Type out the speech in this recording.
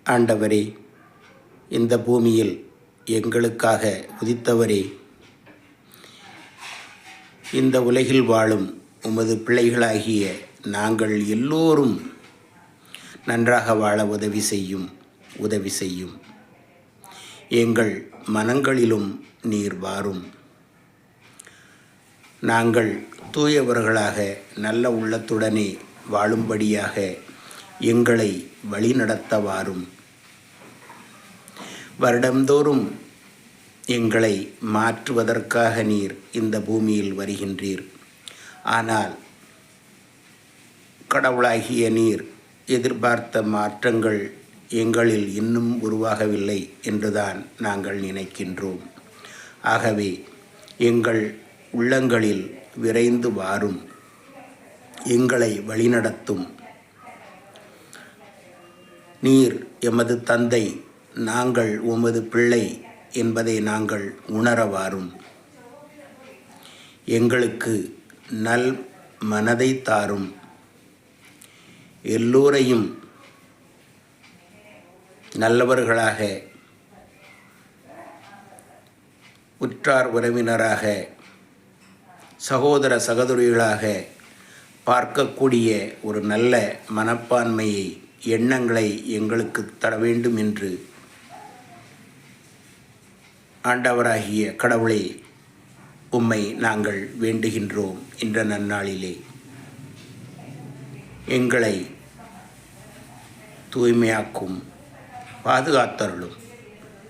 ஆண்டவரே, இந்த பூமியில் எங்களுக்காக உதித்தவரே, இந்த உலகில் வாழும் உமது பிள்ளைகளாகிய நாங்கள் எல்லோரும் நன்றாக வாழ உதவி செய்யும். எங்கள் மனங்களிலும் நீர் வாரும். நாங்கள் தூயவர்களாக நல்ல உள்ளத்துடனே வாழும்படியாக எங்களை வழிநடத்த வாரும். வருடந்தோறும் எங்களை மாற்றுவதற்காக நீர் இந்த பூமியில் வருகின்றீர். ஆனால் கடவுளாகிய நீர் எதிர்பார்த்த மாற்றங்கள் எங்களில் இன்னும் உருவாகவில்லை என்றுதான் நாங்கள் நினைக்கின்றோம். ஆகவே எங்கள் உள்ளங்களில் விரைந்து வாரும், எங்களை வழிநடத்தும். நீர் எமது தந்தை, நாங்கள் உமது பிள்ளை என்பதை நாங்கள் உணர வாரும். எங்களுக்கு நல் மனதை தாரும். எல்லோரையும் நல்லவர்களாக, உற்றார் உறவினராக, சகோதர சகோதரிகளாக பார்க்கக்கூடிய ஒரு நல்ல மனப்பான்மையை, எண்ணங்களை எங்களுக்கு தர வேண்டும் என்று ஆண்டவராகிய கடவுளே, உம்மை நாங்கள் வேண்டுகின்றோம். என்ற நன்னாளிலே எங்களை தூய்மையாக்கும், பாதுகாத்தருளும்.